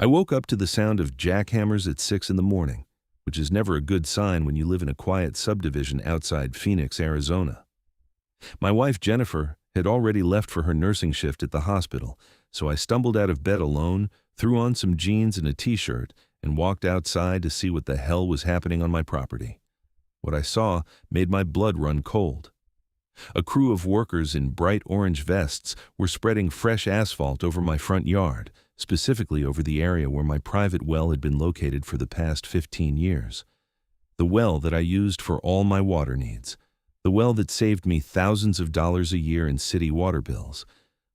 I woke up to the sound of jackhammers at 6 in the morning, which is never a good sign when you live in a quiet subdivision outside Phoenix, Arizona. My wife, Jennifer, had already left for her nursing shift at the hospital, so I stumbled out of bed alone, threw on some jeans and a t-shirt, and walked outside to see what the hell was happening on my property. What I saw made my blood run cold. A crew of workers in bright orange vests were spreading fresh asphalt over my front yard, specifically over the area where my private well had been located for the past 15 years. The well that I used for all my water needs. The well that saved me thousands of dollars a year in city water bills.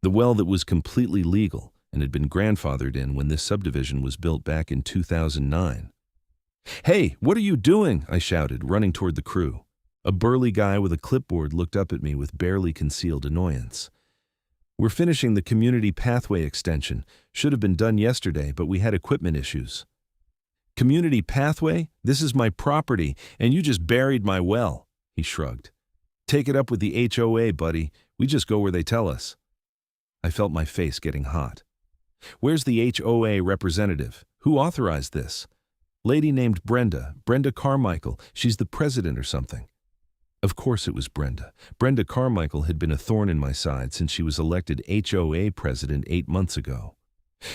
The well that was completely legal and had been grandfathered in when this subdivision was built back in 2009. "Hey, what are you doing?" I shouted, running toward the crew. A burly guy with a clipboard looked up at me with barely concealed annoyance. "We're finishing the community pathway extension. Should have been done yesterday, but we had equipment issues." "Community pathway? This is my property, and you just buried my well," he shrugged. "Take it up with the HOA, buddy. We just go where they tell us." I felt my face getting hot. "Where's the HOA representative? Who authorized this?" "Lady named Brenda Carmichael. She's the president or something." Of course it was Brenda. Brenda Carmichael had been a thorn in my side since she was elected HOA president 8 months ago.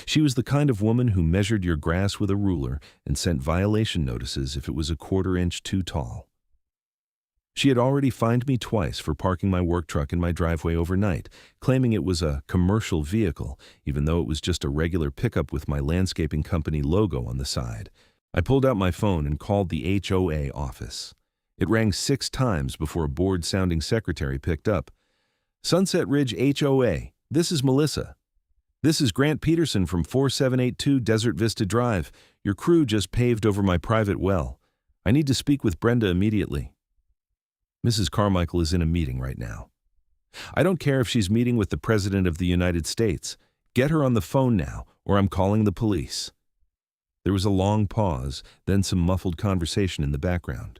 She was the kind of woman who measured your grass with a ruler and sent violation notices if it was a quarter-inch too tall. She had already fined me twice for parking my work truck in my driveway overnight, claiming it was a commercial vehicle, even though it was just a regular pickup with my landscaping company logo on the side. I pulled out my phone and called the HOA office. It rang 6 times before a bored-sounding secretary picked up. "Sunset Ridge HOA, this is Melissa. This is Grant Peterson from 4782 Desert Vista Drive. Your crew just paved over my private well. I need to speak with Brenda immediately." "Mrs. Carmichael is in a meeting right now." "I don't care if she's meeting with the President of the United States. Get her on the phone now, or I'm calling the police." There was a long pause, then some muffled conversation in the background.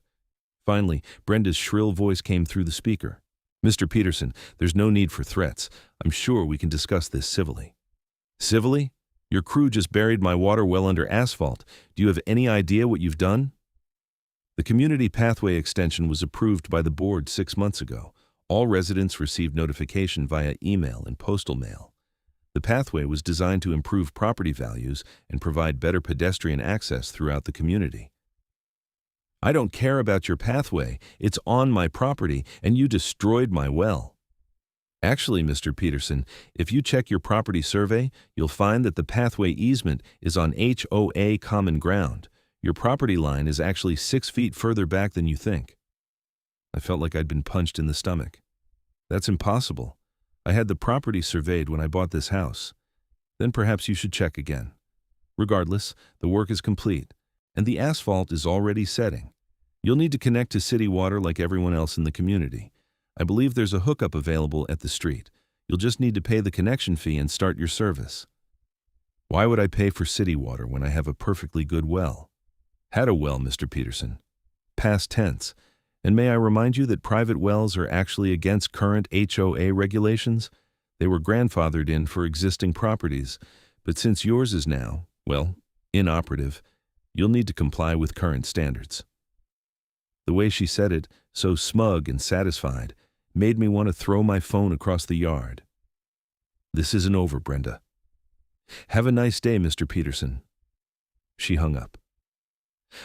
Finally, Brenda's shrill voice came through the speaker. "Mr. Peterson, there's no need for threats. I'm sure we can discuss this civilly." "Civilly? Your crew just buried my water well under asphalt. Do you have any idea what you've done?" The community pathway extension was approved by the board 6 months ago. All residents received notification via email and postal mail. The pathway was designed to improve property values and provide better pedestrian access throughout the community. "I don't care about your pathway. It's on my property, and you destroyed my well." "Actually, Mr. Peterson, if you check your property survey, you'll find that the pathway easement is on HOA common ground. Your property line is actually 6 feet further back than you think." I felt like I'd been punched in the stomach. "That's impossible. I had the property surveyed when I bought this house." "Then perhaps you should check again. Regardless, the work is complete, and the asphalt is already setting. You'll need to connect to city water like everyone else in the community. I believe there's a hookup available at the street. You'll just need to pay the connection fee and start your service." "Why would I pay for city water when I have a perfectly good well?" "Had a well, Mr. Peterson." Past tense. "And may I remind you that private wells are actually against current HOA regulations? They were grandfathered in for existing properties, but since yours is now, well, inoperative, you'll need to comply with current standards." The way she said it, so smug and satisfied, made me want to throw my phone across the yard. "This isn't over, Brenda." "Have a nice day, Mr. Peterson." She hung up.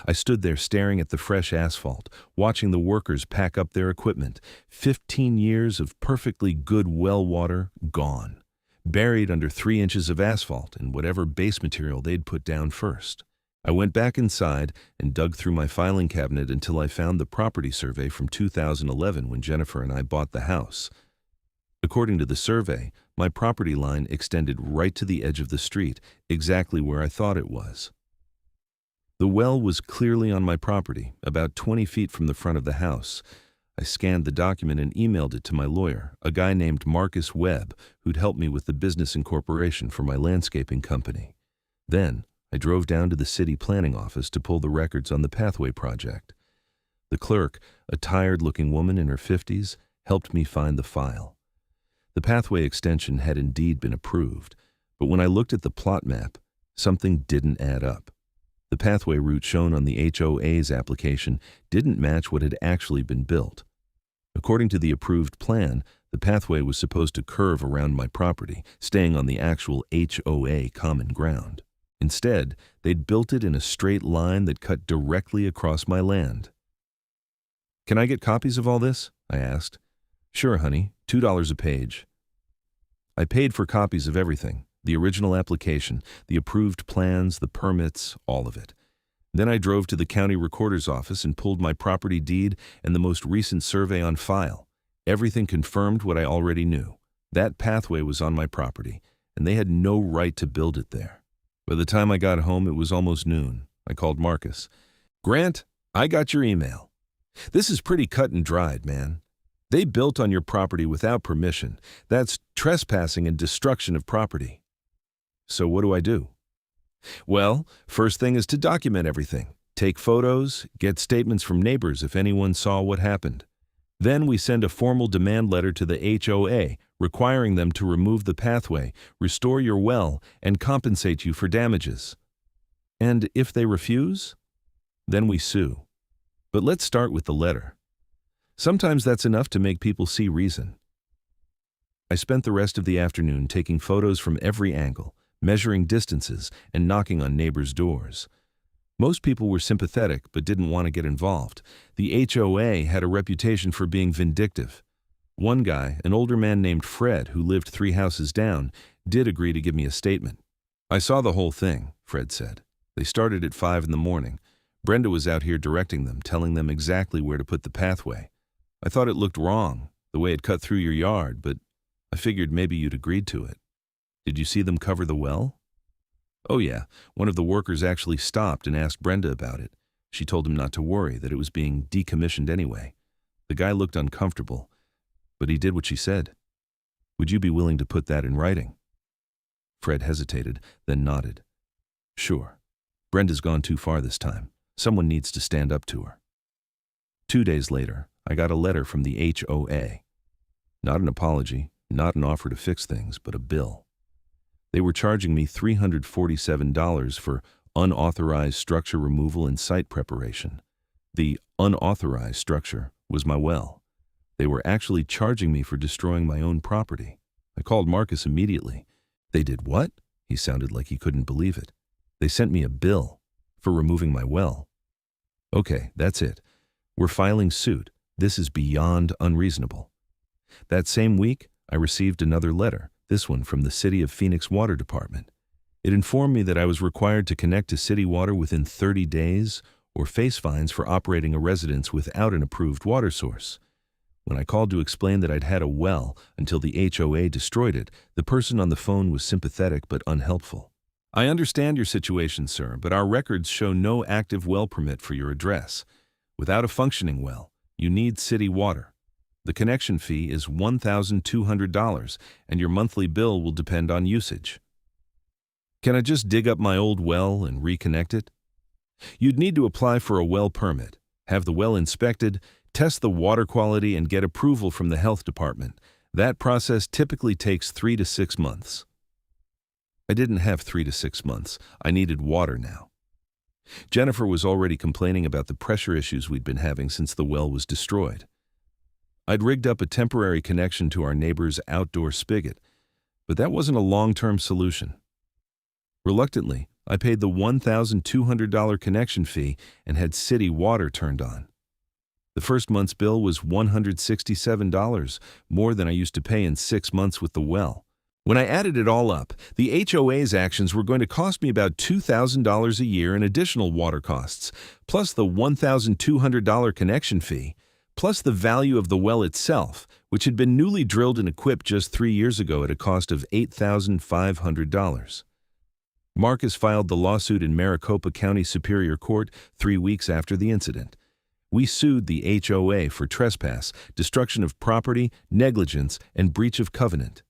I stood there staring at the fresh asphalt, watching the workers pack up their equipment. 15 years of perfectly good well water gone, buried under 3 inches of asphalt and whatever base material they'd put down first. I went back inside and dug through my filing cabinet until I found the property survey from 2011 when Jennifer and I bought the house. According to the survey, my property line extended right to the edge of the street, exactly where I thought it was. The well was clearly on my property, about 20 feet from the front of the house. I scanned the document and emailed it to my lawyer, a guy named Marcus Webb, who'd helped me with the business incorporation for my landscaping company. Then, I drove down to the city planning office to pull the records on the pathway project. The clerk, a tired-looking woman in her 50s, helped me find the file. The pathway extension had indeed been approved, but when I looked at the plot map, Something didn't add up. The pathway route shown on the HOA's application didn't match what had actually been built. According to the approved plan, the pathway was supposed to curve around my property, staying on the actual HOA common ground. Instead, they'd built it in a straight line that cut directly across my land. "Can I get copies of all this?" I asked. "Sure, honey, $2 a page." I paid for copies of everything, the original application, the approved plans, the permits, all of it. Then I drove to the county recorder's office and pulled my property deed and the most recent survey on file. Everything confirmed what I already knew. That pathway was on my property, and they had no right to build it there. By the time I got home, it was almost noon. I called Marcus. "Grant, I got your email. This is pretty cut and dried, man. They built on your property without permission. That's trespassing and destruction of property." "So what do I do?" "Well, first thing is to document everything. Take photos, get statements from neighbors if anyone saw what happened. Then we send a formal demand letter to the HOA requiring them to remove the pathway, restore your well, and compensate you for damages. And if they refuse, then we sue. But let's start with the letter. Sometimes that's enough to make people see reason." I spent the rest of the afternoon taking photos from every angle, measuring distances, and knocking on neighbors' doors. Most people were sympathetic but didn't want to get involved. The HOA had a reputation for being vindictive. One guy, an older man named Fred, who lived 3 houses down, did agree to give me a statement. "I saw the whole thing," Fred said. "They started at 5 in the morning. Brenda was out here directing them, telling them exactly where to put the pathway. I thought it looked wrong, the way it cut through your yard, but I figured maybe you'd agreed to it. Did you see them cover the well?" "Oh yeah, one of the workers actually stopped and asked Brenda about it. She told him not to worry, that it was being decommissioned anyway. The guy looked uncomfortable, but he did what she said. Would you be willing to put that in writing?" Fred hesitated, then nodded. "Sure. Brenda's gone too far this time. Someone needs to stand up to her." 2 days later, I got a letter from the HOA. Not an apology, not an offer to fix things, but a bill. They were charging me $347 for unauthorized structure removal and site preparation. The unauthorized structure was my well. They were actually charging me for destroying my own property. I called Marcus immediately. "They did what?" He sounded like he couldn't believe it. "They sent me a bill for removing my well." "Okay, that's it. We're filing suit. This is beyond unreasonable." That same week, I received another letter, this one from the City of Phoenix Water Department. It informed me that I was required to connect to city water within 30 days or face fines for operating a residence without an approved water source. When I called to explain that I'd had a well until the HOA destroyed it, the person on the phone was sympathetic but unhelpful. "I understand your situation, sir, but our records show no active well permit for your address. Without a functioning well, you need city water. The connection fee is $1,200, and your monthly bill will depend on usage." "Can I just dig up my old well and reconnect it?" "You'd need to apply for a well permit, have the well inspected, test the water quality, and get approval from the health department. That process typically takes 3 to 6 months. I didn't have 3 to 6 months. I needed water now. Jennifer was already complaining about the pressure issues we'd been having since the well was destroyed. I'd rigged up a temporary connection to our neighbor's outdoor spigot, but that wasn't a long-term solution. Reluctantly, I paid the $1,200 connection fee and had city water turned on. The first month's bill was $167, more than I used to pay in 6 months with the well. When I added it all up, the HOA's actions were going to cost me about $2,000 a year in additional water costs, plus the $1,200 connection fee, plus the value of the well itself, which had been newly drilled and equipped just 3 years ago at a cost of $8,500. Marcus filed the lawsuit in Maricopa County Superior Court 3 weeks after the incident. We sued the HOA for trespass, destruction of property, negligence, and breach of covenant.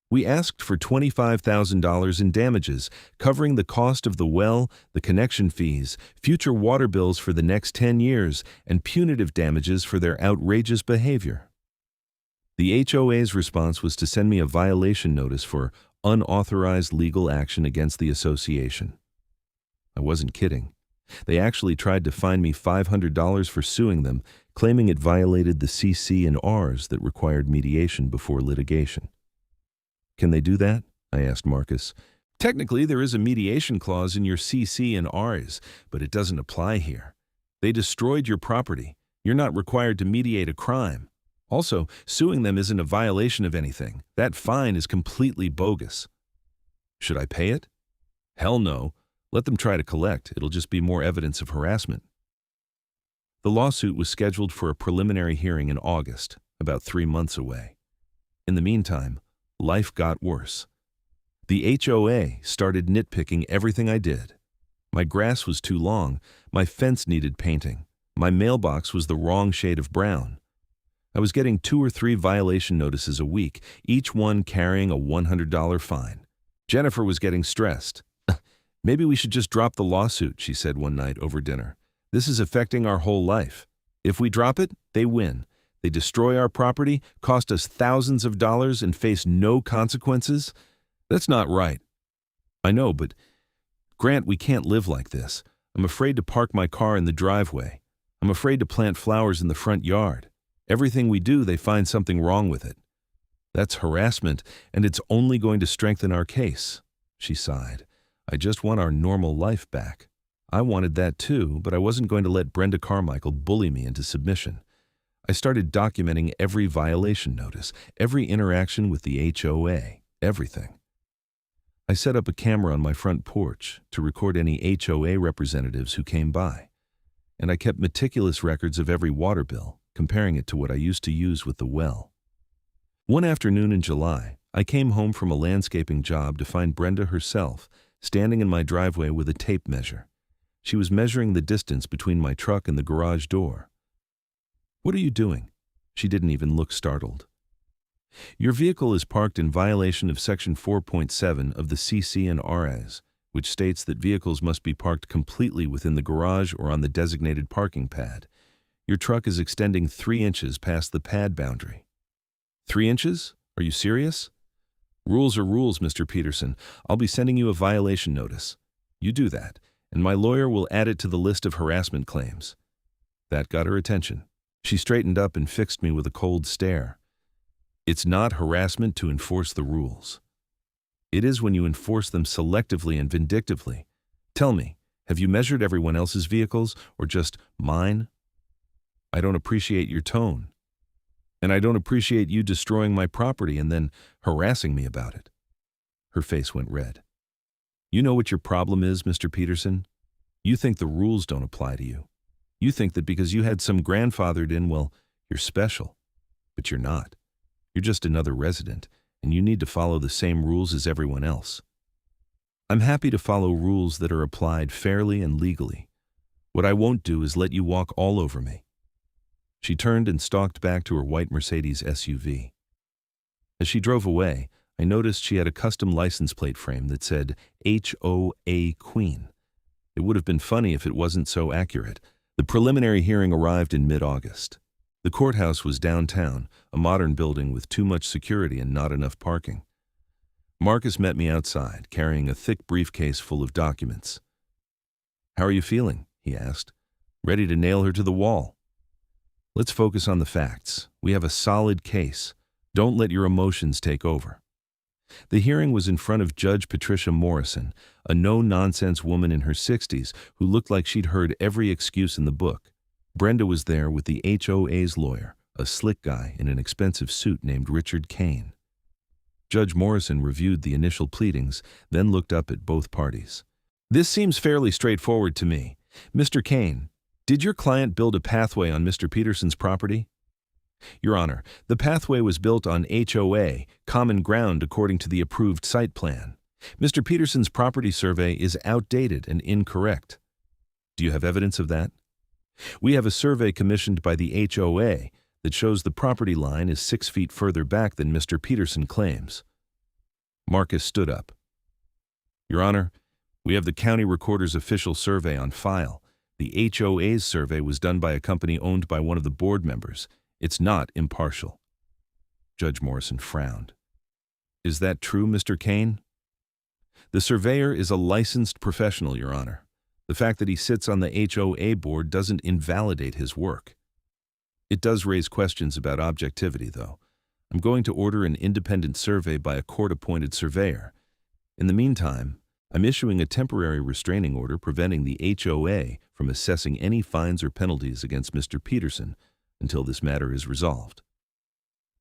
We asked for $25,000 in damages, covering the cost of the well, the connection fees, future water bills for the next 10 years, and punitive damages for their outrageous behavior. The HOA's response was to send me a violation notice for unauthorized legal action against the association. I wasn't kidding. They actually tried to fine me $500 for suing them, claiming it violated the CC and Rs that required mediation before litigation. Can they do that? I asked Marcus. Technically, there is a mediation clause in your CC and Rs, but it doesn't apply here. They destroyed your property. You're not required to mediate a crime. Also, suing them isn't a violation of anything. That fine is completely bogus. Should I pay it? Hell no. Let them try to collect. It'll just be more evidence of harassment. The lawsuit was scheduled for a preliminary hearing in August, about 3 months away. In the meantime, life got worse. The HOA started nitpicking everything I did. My grass was too long, my fence needed painting, my mailbox was the wrong shade of brown. I was getting 2 or 3 violation notices a week, each one carrying a $100 fine. Jennifer was getting stressed. Maybe we should just drop the lawsuit, she said one night over dinner. This is affecting our whole life. If we drop it, they win. They destroy our property, cost us thousands of dollars, and face no consequences. That's not right. I know, but Grant, we can't live like this. I'm afraid to park my car in the driveway. I'm afraid to plant flowers in the front yard. Everything we do, they find something wrong with it. That's harassment, and it's only going to strengthen our case, she sighed. I just want our normal life back. I wanted that too, but I wasn't going to let Brenda Carmichael bully me into submission. I started documenting every violation notice, every interaction with the HOA, everything. I set up a camera on my front porch to record any HOA representatives who came by, and I kept meticulous records of every water bill, comparing it to what I used to use with the well. One afternoon in July, I came home from a landscaping job to find Brenda herself, standing in my driveway with a tape measure. She was measuring the distance between my truck and the garage door. "What are you doing?" She didn't even look startled. "Your vehicle is parked in violation of Section 4.7 of the CC and RS, which states that vehicles must be parked completely within the garage or on the designated parking pad. Your truck is extending 3 inches past the pad boundary." 3 inches? Are you serious? Rules are rules, Mr. Peterson. I'll be sending you a violation notice. You do that, and my lawyer will add it to the list of harassment claims. That got her attention. She straightened up and fixed me with a cold stare. It's not harassment to enforce the rules. It is when you enforce them selectively and vindictively. Tell me, have you measured everyone else's vehicles or just mine? I don't appreciate your tone. And I don't appreciate you destroying my property and then harassing me about it. Her face went red. You know what your problem is, Mr. Peterson? You think the rules don't apply to you. You think that because you had some grandfathered in, well, you're special. But you're not. You're just another resident, and you need to follow the same rules as everyone else. I'm happy to follow rules that are applied fairly and legally. What I won't do is let you walk all over me. She turned and stalked back to her white Mercedes SUV. As she drove away, I noticed she had a custom license plate frame that said HOA Queen. It would have been funny if it wasn't so accurate. The preliminary hearing arrived in mid-August. The courthouse was downtown, a modern building with too much security and not enough parking. Marcus met me outside, carrying a thick briefcase full of documents. "How are you feeling?" he asked. "Ready to nail her to the wall." "Let's focus on the facts. We have a solid case. Don't let your emotions take over." The hearing was in front of Judge Patricia Morrison, a no-nonsense woman in her 60s who looked like she'd heard every excuse in the book. Brenda was there with the HOA's lawyer, a slick guy in an expensive suit named Richard Kane. Judge Morrison reviewed the initial pleadings, then looked up at both parties. "This seems fairly straightforward to me. Mr. Kane, did your client build a pathway on Mr. Peterson's property?" "Your Honor, the pathway was built on HOA, common ground according to the approved site plan. Mr. Peterson's property survey is outdated and incorrect." "Do you have evidence of that?" "We have a survey commissioned by the HOA that shows the property line is 6 feet further back than Mr. Peterson claims." Marcus stood up. "Your Honor, we have the county recorder's official survey on file. The HOA's survey was done by a company owned by one of the board members. It's not impartial." Judge Morrison frowned. Is that true, Mr. Kane? The surveyor is a licensed professional, Your Honor. The fact that he sits on the HOA board doesn't invalidate his work. It does raise questions about objectivity, though. I'm going to order an independent survey by a court-appointed surveyor. In the meantime, I'm issuing a temporary restraining order preventing the HOA from assessing any fines or penalties against Mr. Peterson until this matter is resolved.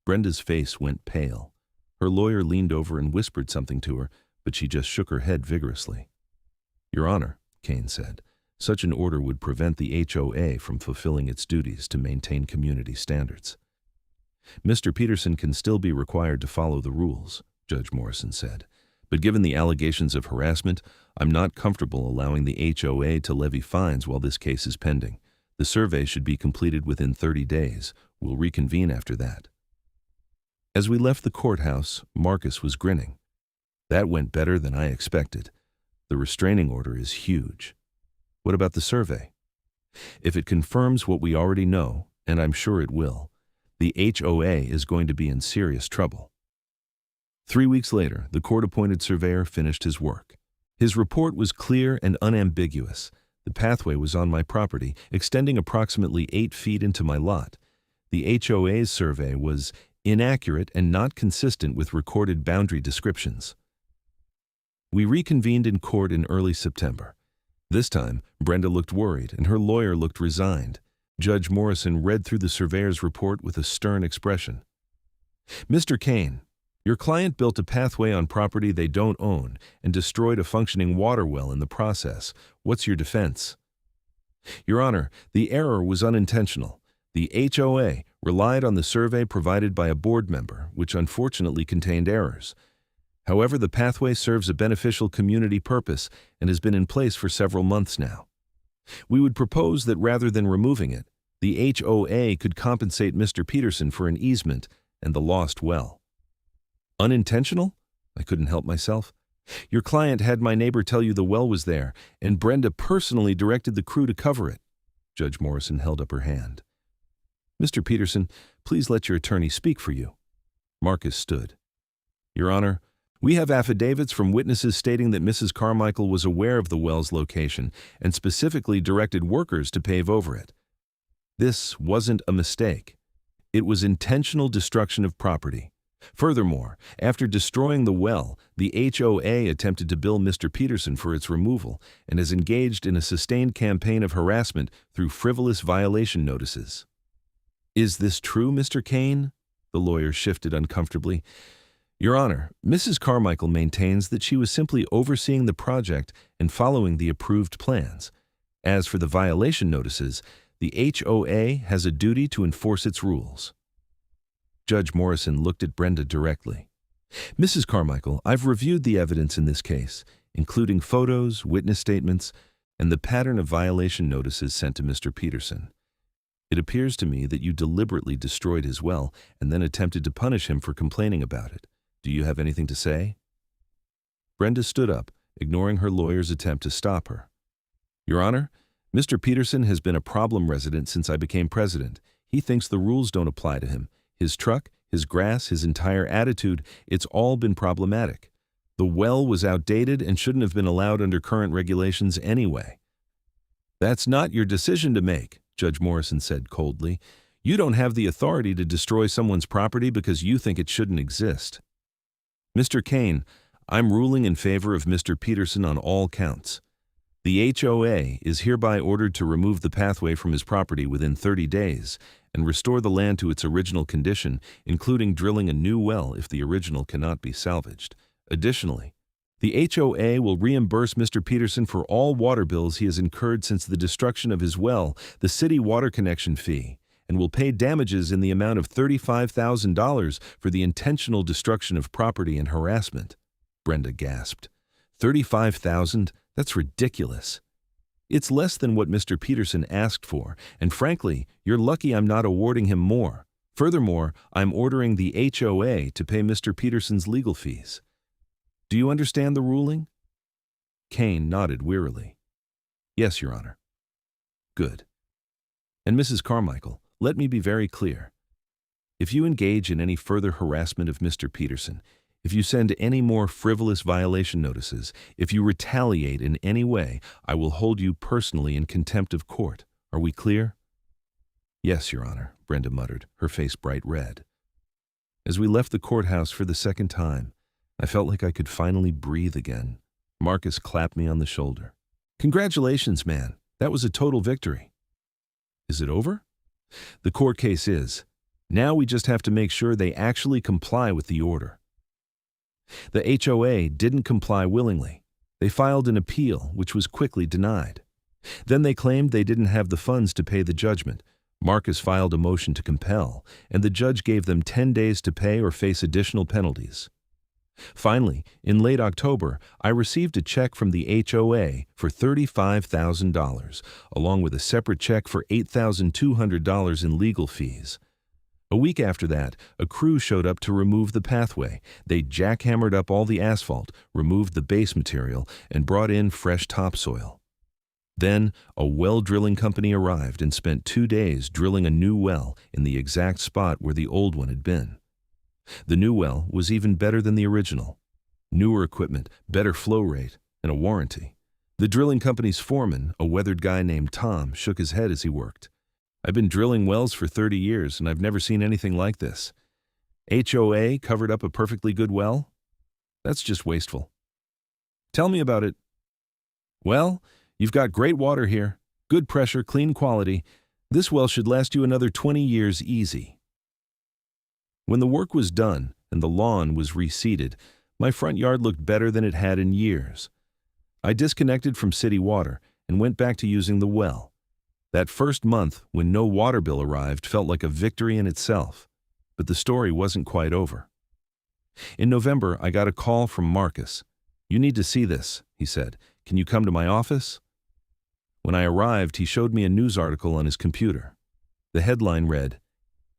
Brenda's face went pale. Her lawyer leaned over and whispered something to her, but she just shook her head vigorously. Your Honor, Kane said, such an order would prevent the HOA from fulfilling its duties to maintain community standards. Mr. Peterson can still be required to follow the rules, Judge Morrison said, but given the allegations of harassment, I'm not comfortable allowing the HOA to levy fines while this case is pending. The survey should be completed within 30 days. We'll reconvene after that. As we left the courthouse, Marcus was grinning. That went better than I expected. The restraining order is huge. What about the survey? If it confirms what we already know, and I'm sure it will, the HOA is going to be in serious trouble. 3 weeks later, the court-appointed surveyor finished his work. His report was clear and unambiguous. The pathway was on my property, extending approximately 8 feet into my lot. The HOA's survey was inaccurate and not consistent with recorded boundary descriptions. We reconvened in court in early September. This time, Brenda looked worried and her lawyer looked resigned. Judge Morrison read through the surveyor's report with a stern expression. Mr. Kane, your client built a pathway on property they don't own and destroyed a functioning water well in the process. What's your defense? Your Honor, the error was unintentional. The HOA relied on the survey provided by a board member, which unfortunately contained errors. However, the pathway serves a beneficial community purpose and has been in place for several months now. We would propose that rather than removing it, the HOA could compensate Mr. Peterson for an easement and the lost well. Unintentional? I couldn't help myself. Your client had my neighbor tell you the well was there, and Brenda personally directed the crew to cover it. Judge Morrison held up her hand. Mr. Peterson, please let your attorney speak for you. Marcus stood. Your Honor, we have affidavits from witnesses stating that Mrs. Carmichael was aware of the well's location and specifically directed workers to pave over it. This wasn't a mistake. It was intentional destruction of property. Furthermore, after destroying the well, the HOA attempted to bill Mr. Peterson for its removal and has engaged in a sustained campaign of harassment through frivolous violation notices. Is this true, Mr. Kane? The lawyer shifted uncomfortably. Your Honor, Mrs. Carmichael maintains that she was simply overseeing the project and following the approved plans. As for the violation notices, the HOA has a duty to enforce its rules. Judge Morrison looked at Brenda directly. Mrs. Carmichael, I've reviewed the evidence in this case, including photos, witness statements, and the pattern of violation notices sent to Mr. Peterson. It appears to me that you deliberately destroyed his well and then attempted to punish him for complaining about it. Do you have anything to say? Brenda stood up, ignoring her lawyer's attempt to stop her. Your Honor, Mr. Peterson has been a problem resident since I became president. He thinks the rules don't apply to him. His truck, his grass, his entire attitude, it's all been problematic. The well was outdated and shouldn't have been allowed under current regulations anyway. That's not your decision to make, Judge Morrison said coldly. You don't have the authority to destroy someone's property because you think it shouldn't exist. Mr. Kane, I'm ruling in favor of Mr. Peterson on all counts. The HOA is hereby ordered to remove the pathway from his property within 30 days and restore the land to its original condition, including drilling a new well if the original cannot be salvaged. Additionally, the HOA will reimburse Mr. Peterson for all water bills he has incurred since the destruction of his well, the city water connection fee, and will pay damages in the amount of $35,000 for the intentional destruction of property and harassment. Brenda gasped. $35,000? That's ridiculous. It's less than what Mr. Peterson asked for, and frankly, you're lucky I'm not awarding him more. Furthermore, I'm ordering the HOA to pay Mr. Peterson's legal fees. Do you understand the ruling? Kane nodded wearily. Yes, Your Honor. Good. And Mrs. Carmichael, let me be very clear. If you engage in any further harassment of Mr. Peterson, If you send any more frivolous violation notices, if you retaliate in any way, I will hold you personally in contempt of court. Are we clear?" "Yes, Your Honor," Brenda muttered, her face bright red. As we left the courthouse for the second time, I felt like I could finally breathe again. Marcus clapped me on the shoulder. "Congratulations, man. That was a total victory." "Is it over?" "The court case is. Now we just have to make sure they actually comply with the order." The HOA didn't comply willingly. They filed an appeal, which was quickly denied. Then they claimed they didn't have the funds to pay the judgment. Marcus filed a motion to compel, and the judge gave them 10 days to pay or face additional penalties. Finally, in late October, I received a check from the HOA for $35,000, along with a separate check for $8,200 in legal fees. A week after that, a crew showed up to remove the pathway. They jackhammered up all the asphalt, removed the base material, and brought in fresh topsoil. Then, a well drilling company arrived and spent 2 days drilling a new well in the exact spot where the old one had been. The new well was even better than the original. Newer equipment, better flow rate, and a warranty. The drilling company's foreman, a weathered guy named Tom, shook his head as he worked. "I've been drilling wells for 30 years, and I've never seen anything like this. HOA covered up a perfectly good well? That's just wasteful." "Tell me about it." "Well, you've got great water here, good pressure, clean quality. This well should last you another 20 years easy." When the work was done and the lawn was reseeded, my front yard looked better than it had in years. I disconnected from city water and went back to using the well. That first month, when no water bill arrived, felt like a victory in itself. But the story wasn't quite over. In November, I got a call from Marcus. "You need to see this," he said. "Can you come to my office?" When I arrived, he showed me a news article on his computer. The headline read,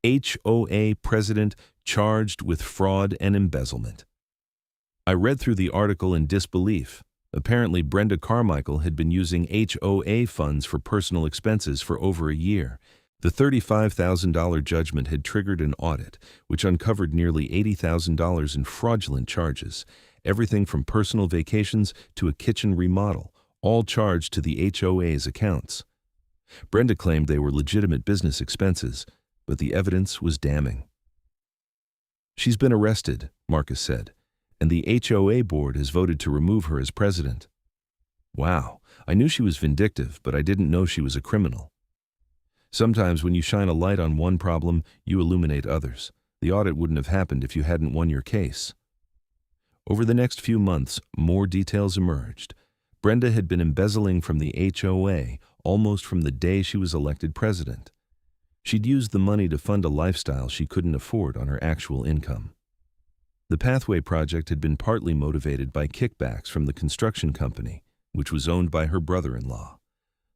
"HOA President Charged with Fraud and Embezzlement." I read through the article in disbelief. Apparently, Brenda Carmichael had been using HOA funds for personal expenses for over a year. The $35,000 judgment had triggered an audit, which uncovered nearly $80,000 in fraudulent charges, everything from personal vacations to a kitchen remodel, all charged to the HOA's accounts. Brenda claimed they were legitimate business expenses, but the evidence was damning. "She's been arrested," Marcus said, "and the HOA board has voted to remove her as president." Wow, I knew she was vindictive, but I didn't know she was a criminal. Sometimes when you shine a light on one problem, you illuminate others. The audit wouldn't have happened if you hadn't won your case. Over the next few months, more details emerged. Brenda had been embezzling from the HOA almost from the day she was elected president. She'd used the money to fund a lifestyle she couldn't afford on her actual income. The Pathway project had been partly motivated by kickbacks from the construction company, which was owned by her brother-in-law.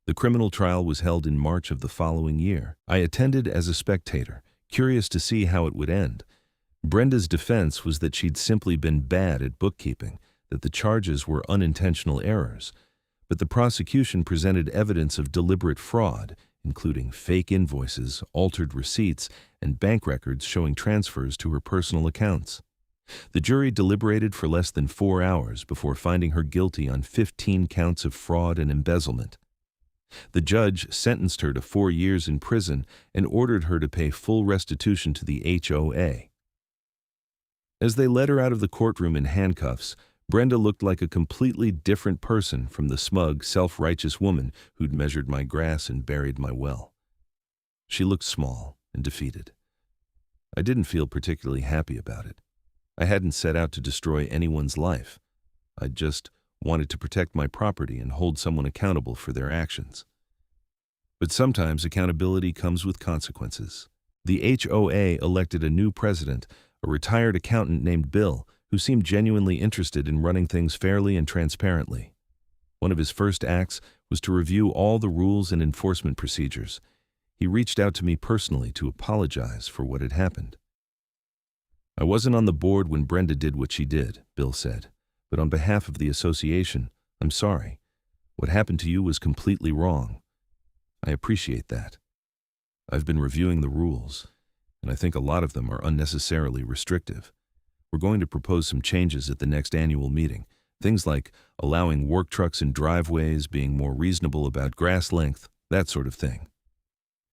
The criminal trial was held in March of the following year. I attended as a spectator, curious to see how it would end. Brenda's defense was that she'd simply been bad at bookkeeping, that the charges were unintentional errors. But the prosecution presented evidence of deliberate fraud, including fake invoices, altered receipts, and bank records showing transfers to her personal accounts. The jury deliberated for less than 4 hours before finding her guilty on 15 counts of fraud and embezzlement. The judge sentenced her to 4 years in prison and ordered her to pay full restitution to the HOA. As they led her out of the courtroom in handcuffs, Brenda looked like a completely different person from the smug, self-righteous woman who'd measured my grass and buried my well. She looked small and defeated. I didn't feel particularly happy about it. I hadn't set out to destroy anyone's life. I just wanted to protect my property and hold someone accountable for their actions. But sometimes accountability comes with consequences. The HOA elected a new president, a retired accountant named Bill, who seemed genuinely interested in running things fairly and transparently. One of his first acts was to review all the rules and enforcement procedures. He reached out to me personally to apologize for what had happened. "I wasn't on the board when Brenda did what she did," Bill said, "but on behalf of the association, I'm sorry. What happened to you was completely wrong. I appreciate that. I've been reviewing the rules, and I think a lot of them are unnecessarily restrictive. We're going to propose some changes at the next annual meeting. Things like allowing work trucks in driveways, being more reasonable about grass length, that sort of thing.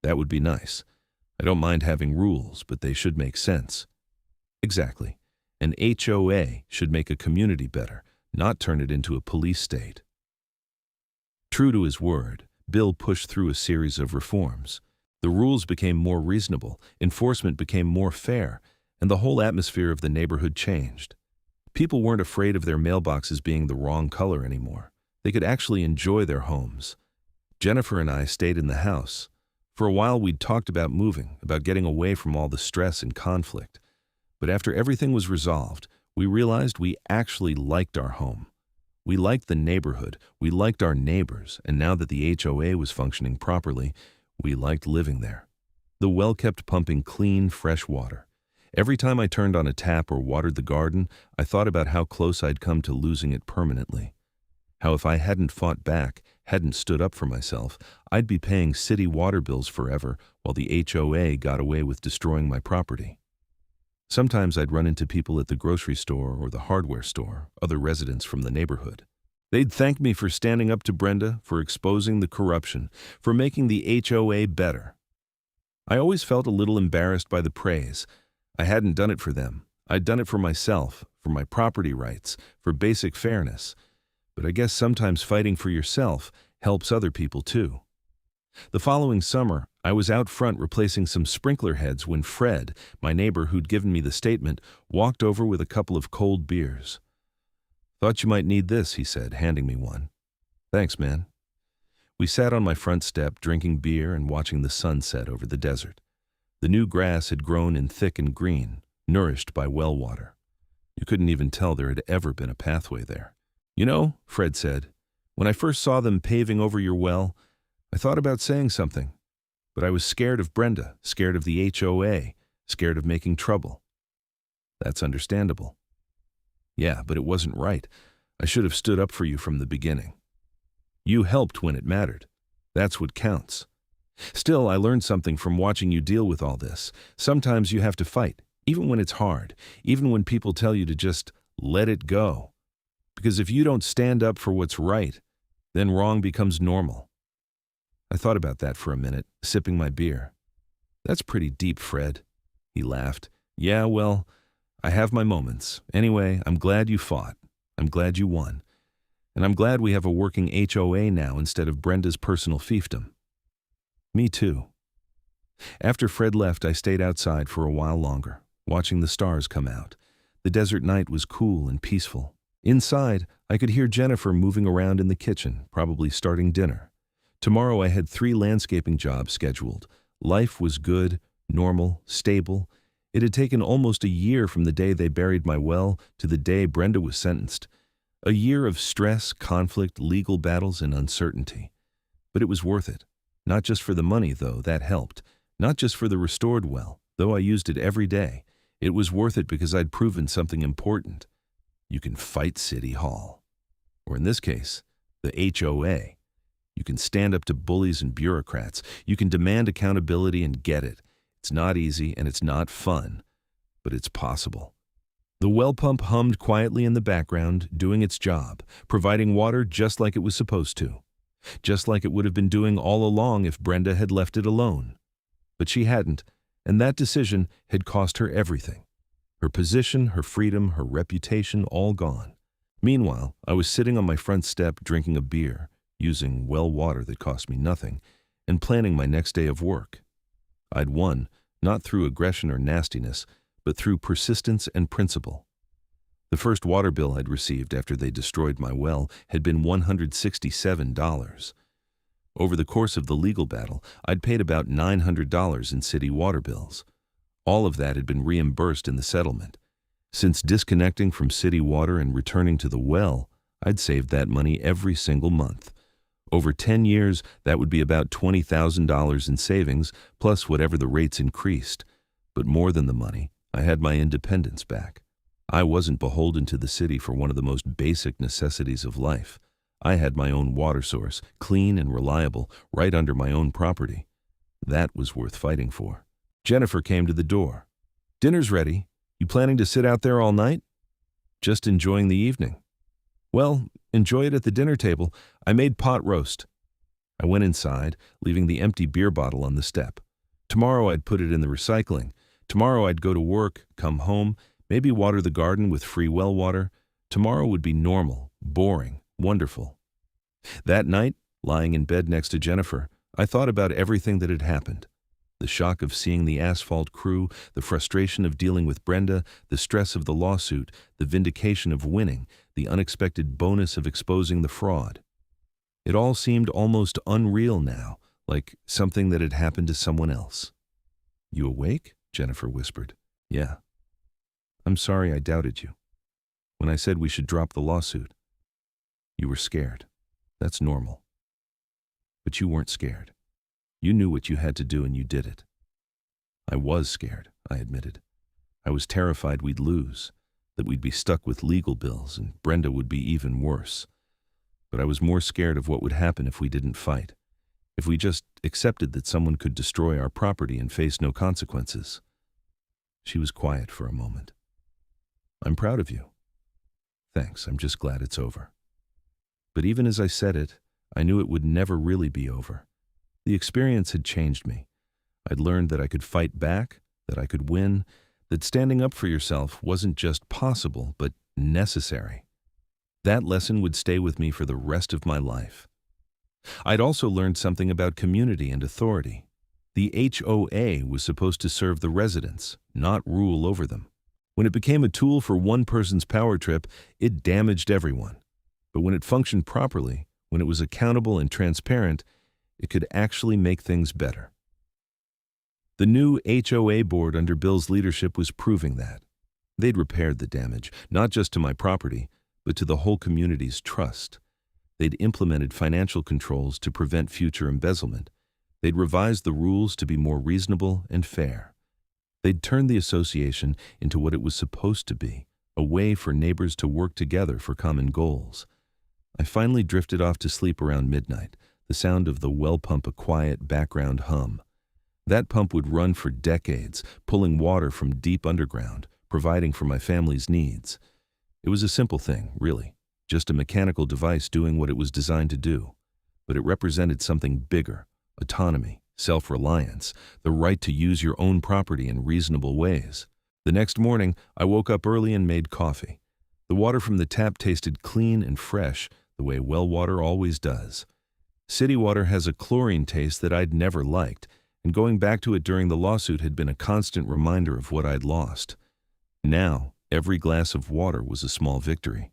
That would be nice. I don't mind having rules, but they should make sense. Exactly. An HOA should make a community better, not turn it into a police state. True to his word, Bill pushed through a series of reforms. The rules became more reasonable, enforcement became more fair, and the whole atmosphere of the neighborhood changed. People weren't afraid of their mailboxes being the wrong color anymore. They could actually enjoy their homes. Jennifer and I stayed in the house. For a while we'd talked about moving, about getting away from all the stress and conflict. But after everything was resolved, we realized we actually liked our home. We liked the neighborhood, we liked our neighbors, and now that the HOA was functioning properly, we liked living there. The well kept pumping clean, fresh water. Every time I turned on a tap or watered the garden, I thought about how close I'd come to losing it permanently. How if I hadn't fought back, hadn't stood up for myself, I'd be paying city water bills forever while the HOA got away with destroying my property. Sometimes I'd run into people at the grocery store or the hardware store, other residents from the neighborhood. They'd thank me for standing up to Brenda, for exposing the corruption, for making the HOA better. I always felt a little embarrassed by the praise. I hadn't done it for them. I'd done it for myself, for my property rights, for basic fairness. But I guess sometimes fighting for yourself helps other people too. The following summer, I was out front replacing some sprinkler heads when Fred, my neighbor who'd given me the statement, walked over with a couple of cold beers. "Thought you might need this," he said, handing me one. "Thanks, man." We sat on my front step, drinking beer and watching the sun set over the desert. The new grass had grown in thick and green, nourished by well water. You couldn't even tell there had ever been a pathway there. "You know," Fred said, "when I first saw them paving over your well, I thought about saying something. But I was scared of Brenda, scared of the HOA, scared of making trouble." "That's understandable." "Yeah, but it wasn't right. I should have stood up for you from the beginning." "You helped when it mattered. That's what counts." "Still, I learned something from watching you deal with all this. Sometimes you have to fight, even when it's hard, even when people tell you to just let it go. Because if you don't stand up for what's right, then wrong becomes normal." I thought about that for a minute, sipping my beer. "That's pretty deep, Fred." He laughed. "Yeah, well, I have my moments. Anyway, I'm glad you fought. I'm glad you won. And I'm glad we have a working HOA now instead of Brenda's personal fiefdom." "Me too." After Fred left, I stayed outside for a while longer, watching the stars come out. The desert night was cool and peaceful. Inside, I could hear Jennifer moving around in the kitchen, probably starting dinner. Tomorrow I had 3 landscaping jobs scheduled. Life was good, normal, stable. It had taken almost a year from the day they buried my well to the day Brenda was sentenced. A year of stress, conflict, legal battles, and uncertainty. But it was worth it. Not just for the money, though, that helped. Not just for the restored well, though I used it every day. It was worth it because I'd proven something important. You can fight City Hall. Or in this case, the HOA. You can stand up to bullies and bureaucrats. You can demand accountability and get it. It's not easy and it's not fun, but it's possible. The well pump hummed quietly in the background, doing its job, providing water just like it was supposed to. Just like it would have been doing all along if Brenda had left it alone. But she hadn't, and that decision had cost her everything. Her position, her freedom, her reputation, all gone. Meanwhile, I was sitting on my front step drinking a beer, using well water that cost me nothing, and planning my next day of work. I'd won, not through aggression or nastiness, but through persistence and principle. The first water bill I'd received after they destroyed my well had been $167. Over the course of the legal battle, I'd paid about $900 in city water bills. All of that had been reimbursed in the settlement. Since disconnecting from city water and returning to the well, I'd saved that money every single month. Over 10 years, that would be about $20,000 in savings, plus whatever the rates increased. But more than the money, I had my independence back. I wasn't beholden to the city for one of the most basic necessities of life. I had my own water source, clean and reliable, right under my own property. That was worth fighting for. Jennifer came to the door. "Dinner's ready. You planning to sit out there all night? Just enjoying the evening. Well, enjoy it at the dinner table. I made pot roast. I went inside, leaving the empty beer bottle on the step. Tomorrow I'd put it in the recycling. Tomorrow I'd go to work, come home, maybe water the garden with free well water. Tomorrow would be normal, boring, wonderful. That night, lying in bed next to Jennifer, I thought about everything that had happened. The shock of seeing the Asphalt crew, the frustration of dealing with Brenda, the stress of the lawsuit, the vindication of winning, the unexpected bonus of exposing the fraud. It all seemed almost unreal now, like something that had happened to someone else. "You awake?" Jennifer whispered. "Yeah. I'm sorry I doubted you. When I said we should drop the lawsuit, you were scared. That's normal. But you weren't scared. You knew what you had to do and you did it." "I was scared," I admitted. "I was terrified we'd lose, that we'd be stuck with legal bills and Brenda would be even worse. But I was more scared of what would happen if we didn't fight, if we just accepted that someone could destroy our property and face no consequences." She was quiet for a moment. "I'm proud of you." "Thanks, I'm just glad it's over." But even as I said it, I knew it would never really be over. The experience had changed me. I'd learned that I could fight back, that I could win, that standing up for yourself wasn't just possible, but necessary. That lesson would stay with me for the rest of my life. I'd also learned something about community and authority. The HOA was supposed to serve the residents, not rule over them. When it became a tool for one person's power trip, it damaged everyone. But when it functioned properly, when it was accountable and transparent, it could actually make things better. The new HOA board under Bill's leadership was proving that. They'd repaired the damage, not just to my property, but to the whole community's trust. They'd implemented financial controls to prevent future embezzlement. They'd revised the rules to be more reasonable and fair. They'd turned the association into what it was supposed to be, a way for neighbors to work together for common goals. I finally drifted off to sleep around midnight, the sound of the well pump a quiet background hum. That pump would run for decades, pulling water from deep underground, providing for my family's needs. It was a simple thing, really, just a mechanical device doing what it was designed to do. But it represented something bigger: autonomy, self-reliance, the right to use your own property in reasonable ways. The next morning, I woke up early and made coffee. The water from the tap tasted clean and fresh, the way well water always does. City water has a chlorine taste that I'd never liked, and going back to it during the lawsuit had been a constant reminder of what I'd lost. Now, every glass of water was a small victory.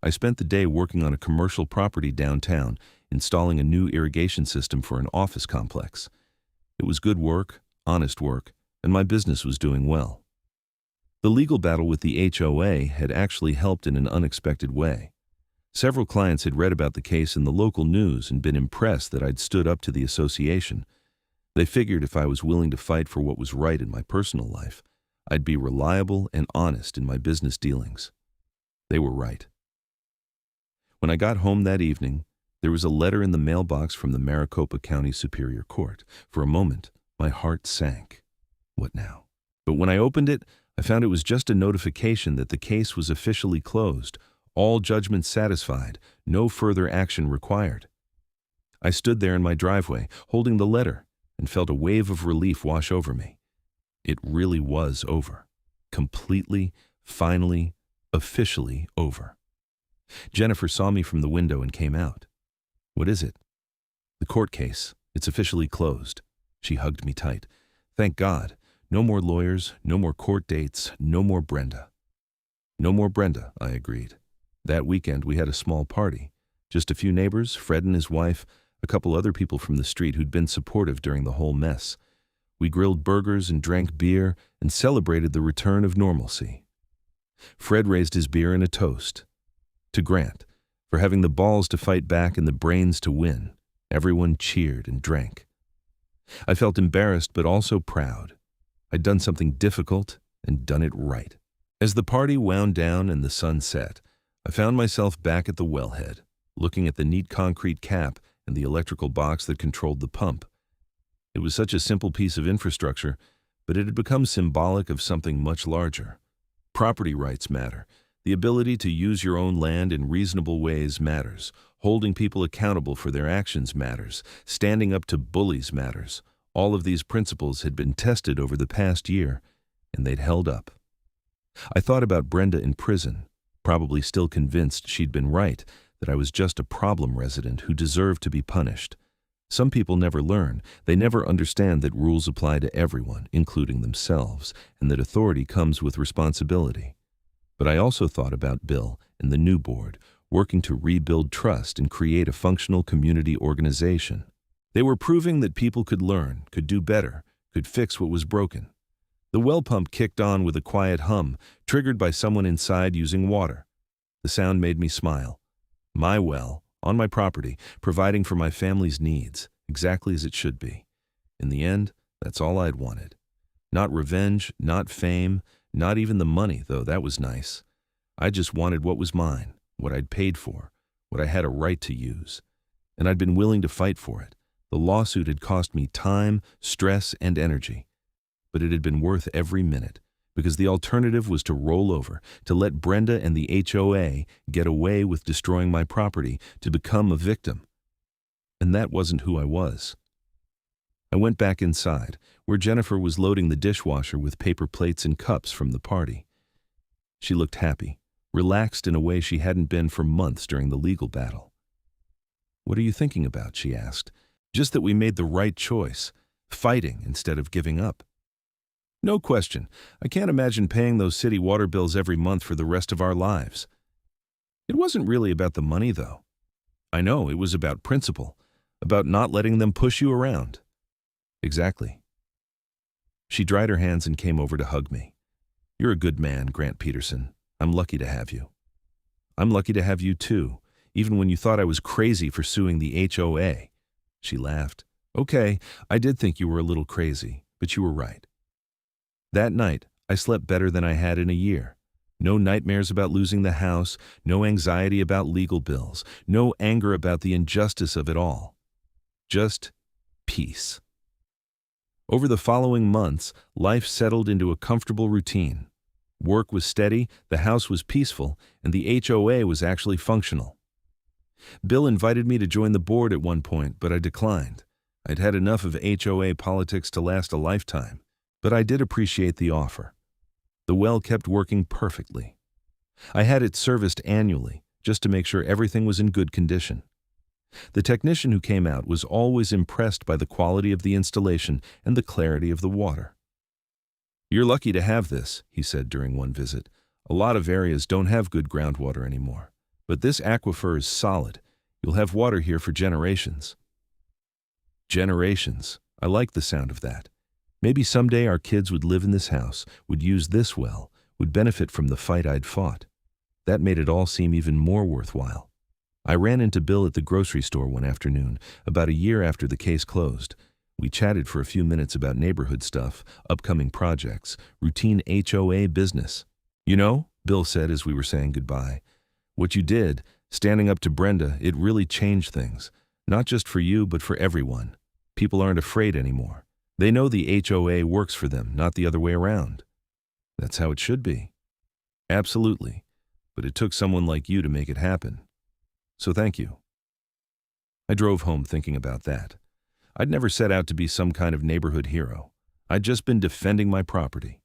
I spent the day working on a commercial property downtown, installing a new irrigation system for an office complex. It was good work, honest work, and my business was doing well. The legal battle with the HOA had actually helped in an unexpected way. Several clients had read about the case in the local news and been impressed that I'd stood up to the association. They figured if I was willing to fight for what was right in my personal life, I'd be reliable and honest in my business dealings. They were right. When I got home that evening, there was a letter in the mailbox from the Maricopa County Superior Court. For a moment, my heart sank. What now? But when I opened it, I found it was just a notification that the case was officially closed, all judgments satisfied, no further action required. I stood there in my driveway, holding the letter, and felt a wave of relief wash over me. It really was over. Completely, finally, officially over. Jennifer saw me from the window and came out. "What is it?" "The court case. It's officially closed." She hugged me tight. "Thank God. No more lawyers, no more court dates, no more Brenda." "No more Brenda," I agreed. That weekend we had a small party. Just a few neighbors, Fred and his wife, a couple other people from the street who'd been supportive during the whole mess. We grilled burgers and drank beer and celebrated the return of normalcy. Fred raised his beer in a toast. To Grant, for having the balls to fight back and the brains to win. Everyone cheered and drank. I felt embarrassed but also proud. I'd done something difficult and done it right. As the party wound down and the sun set, I found myself back at the wellhead, looking at the neat concrete cap and the electrical box that controlled the pump. It was such a simple piece of infrastructure, but it had become symbolic of something much larger. Property rights matter. The ability to use your own land in reasonable ways matters. Holding people accountable for their actions matters. Standing up to bullies matters. All of these principles had been tested over the past year, and they'd held up. I thought about Brenda in prison, probably still convinced she'd been right, that I was just a problem resident who deserved to be punished. Some people never learn. They never understand that rules apply to everyone, including themselves, and that authority comes with responsibility. But I also thought about Bill and the new board, working to rebuild trust and create a functional community organization. They were proving that people could learn, could do better, could fix what was broken. The well pump kicked on with a quiet hum, triggered by someone inside using water. The sound made me smile. My well, on my property, providing for my family's needs, exactly as it should be. In the end, that's all I'd wanted. Not revenge, not fame, not even the money, though that was nice. I just wanted what was mine, what I'd paid for, what I had a right to use. And I'd been willing to fight for it. The lawsuit had cost me time, stress, and energy. But it had been worth every minute, because the alternative was to roll over, to let Brenda and the HOA get away with destroying my property, to become a victim. And that wasn't who I was. I went back inside, where Jennifer was loading the dishwasher with paper plates and cups from the party. She looked happy, relaxed in a way she hadn't been for months during the legal battle. "What are you thinking about?" she asked. "Just that we made the right choice, fighting instead of giving up." "No question. I can't imagine paying those city water bills every month for the rest of our lives." "It wasn't really about the money, though." "I know, it was about principle, about not letting them push you around." "Exactly." She dried her hands and came over to hug me. "You're a good man, Grant Peterson. I'm lucky to have you." "I'm lucky to have you too, even when you thought I was crazy for suing the HOA." She laughed. "Okay, I did think you were a little crazy, but you were right." That night, I slept better than I had in a year. No nightmares about losing the house, no anxiety about legal bills, no anger about the injustice of it all. Just peace. Over the following months, life settled into a comfortable routine. Work was steady, the house was peaceful, and the HOA was actually functional. Bill invited me to join the board at one point, but I declined. I'd had enough of HOA politics to last a lifetime, but I did appreciate the offer. The well kept working perfectly. I had it serviced annually, just to make sure everything was in good condition. The technician who came out was always impressed by the quality of the installation and the clarity of the water. "You're lucky to have this," he said during one visit. "A lot of areas don't have good groundwater anymore. But this aquifer is solid. You'll have water here for generations." Generations. I like the sound of that. Maybe someday our kids would live in this house, would use this well, would benefit from the fight I'd fought. That made it all seem even more worthwhile. I ran into Bill at the grocery store one afternoon, about a year after the case closed. We chatted for a few minutes about neighborhood stuff, upcoming projects, routine HOA business. "You know," Bill said as we were saying goodbye, "what you did, standing up to Brenda, it really changed things. Not just for you, but for everyone. People aren't afraid anymore. They know the HOA works for them, not the other way around." "That's how it should be." "Absolutely. But it took someone like you to make it happen. So thank you." I drove home thinking about that. I'd never set out to be some kind of neighborhood hero. I'd just been defending my property.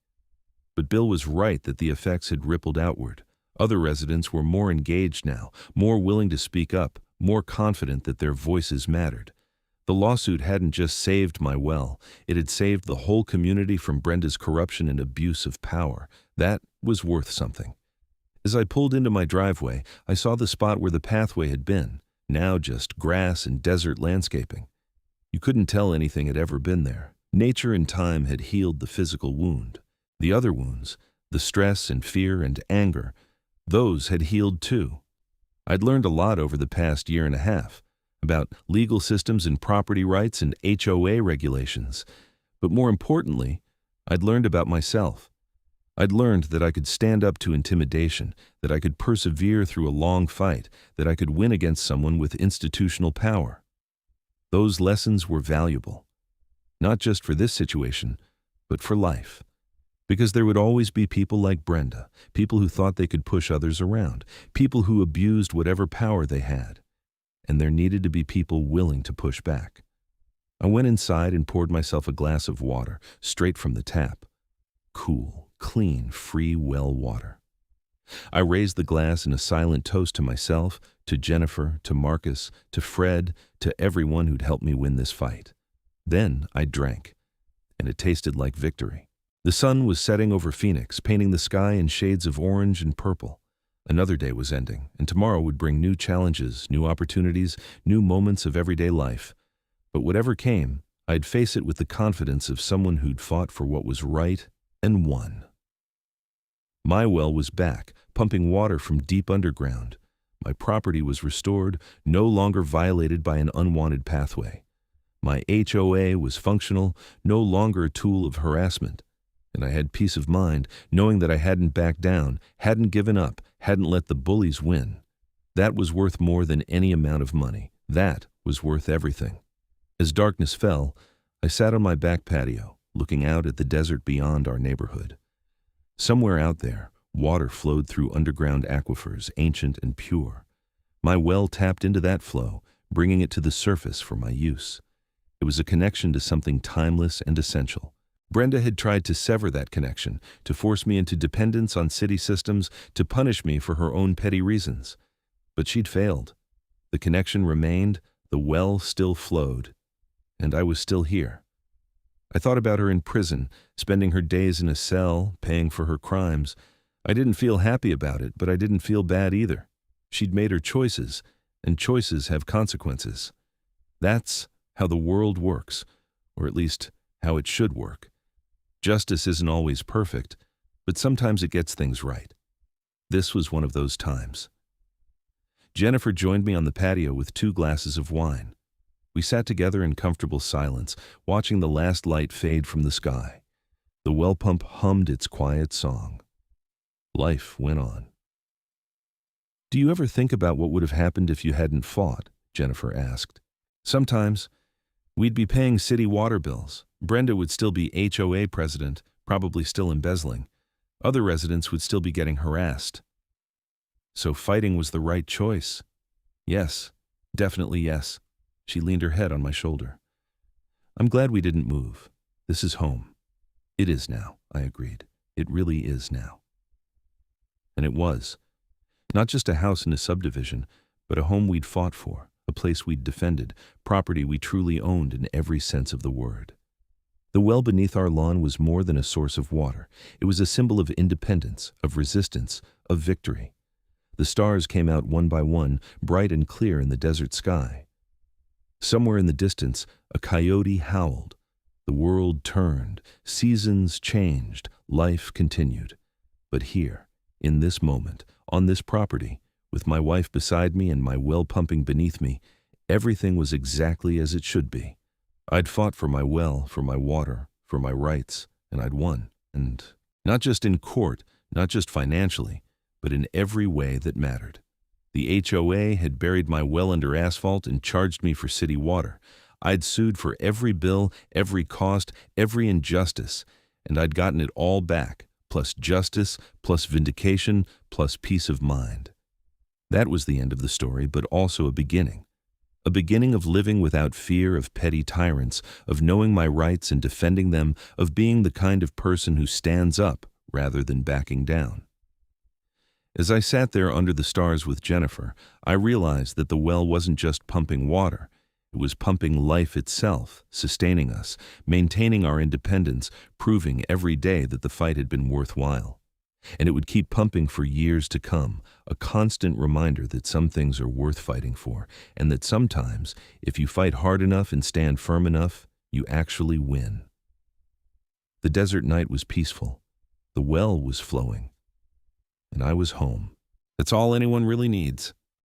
But Bill was right that the effects had rippled outward. Other residents were more engaged now, more willing to speak up, more confident that their voices mattered. The lawsuit hadn't just saved my well, it had saved the whole community from Brenda's corruption and abuse of power. That was worth something. As I pulled into my driveway, I saw the spot where the pathway had been, now just grass and desert landscaping. You couldn't tell anything had ever been there. Nature and time had healed the physical wound. The other wounds, the stress and fear and anger, those had healed too. I'd learned a lot over the past year and a half, about legal systems and property rights and HOA regulations. But more importantly, I'd learned about myself. I'd learned that I could stand up to intimidation, that I could persevere through a long fight, that I could win against someone with institutional power. Those lessons were valuable, not just for this situation, but for life. Because there would always be people like Brenda, people who thought they could push others around, people who abused whatever power they had. And there needed to be people willing to push back. I went inside and poured myself a glass of water, straight from the tap. Cool, clean, free well water. I raised the glass in a silent toast to myself, to Jennifer, to Marcus, to Fred, to everyone who'd helped me win this fight. Then I drank, and it tasted like victory. The sun was setting over Phoenix, painting the sky in shades of orange and purple. Another day was ending, and tomorrow would bring new challenges, new opportunities, new moments of everyday life. But whatever came, I'd face it with the confidence of someone who'd fought for what was right and won. My well was back, pumping water from deep underground. My property was restored, no longer violated by an unwanted pathway. My HOA was functional, no longer a tool of harassment. And I had peace of mind, knowing that I hadn't backed down, hadn't given up, hadn't let the bullies win. That was worth more than any amount of money. That was worth everything. As darkness fell, I sat on my back patio, looking out at the desert beyond our neighborhood. Somewhere out there, water flowed through underground aquifers, ancient and pure. My well tapped into that flow, bringing it to the surface for my use. It was a connection to something timeless and essential. Brenda had tried to sever that connection, to force me into dependence on city systems, to punish me for her own petty reasons. But she'd failed. The connection remained, the well still flowed, and I was still here. I thought about her in prison, spending her days in a cell, paying for her crimes. I didn't feel happy about it, but I didn't feel bad either. She'd made her choices, and choices have consequences. That's how the world works, or at least how it should work. Justice isn't always perfect, but sometimes it gets things right. This was one of those times. Jennifer joined me on the patio with 2 glasses of wine. We sat together in comfortable silence, watching the last light fade from the sky. The well pump hummed its quiet song. Life went on. "Do you ever think about what would have happened if you hadn't fought?" Jennifer asked. "Sometimes. We'd be paying city water bills. Brenda would still be HOA president, probably still embezzling. Other residents would still be getting harassed. So fighting was the right choice." "Yes, definitely yes." She leaned her head on my shoulder. "I'm glad we didn't move. This is home." "It is now," I agreed. "It really is now." And it was. Not just a house in a subdivision, but a home we'd fought for, a place we'd defended, property we truly owned in every sense of the word. The well beneath our lawn was more than a source of water. It was a symbol of independence, of resistance, of victory. The stars came out one by one, bright and clear in the desert sky. Somewhere in the distance, a coyote howled. The world turned, seasons changed, life continued. But here, in this moment, on this property, with my wife beside me and my well pumping beneath me, everything was exactly as it should be. I'd fought for my well, for my water, for my rights, and I'd won. And not just in court, not just financially, but in every way that mattered. The HOA had buried my well under asphalt and charged me for city water. I'd sued for every bill, every cost, every injustice, and I'd gotten it all back, plus justice, plus vindication, plus peace of mind. That was the end of the story, but also a beginning. A beginning of living without fear of petty tyrants, of knowing my rights and defending them, of being the kind of person who stands up rather than backing down. As I sat there under the stars with Jennifer, I realized that the well wasn't just pumping water. It was pumping life itself, sustaining us, maintaining our independence, proving every day that the fight had been worthwhile. And it would keep pumping for years to come, a constant reminder that some things are worth fighting for, and that sometimes, if you fight hard enough and stand firm enough, you actually win. The desert night was peaceful. The well was flowing. And I was home. That's all anyone really needs.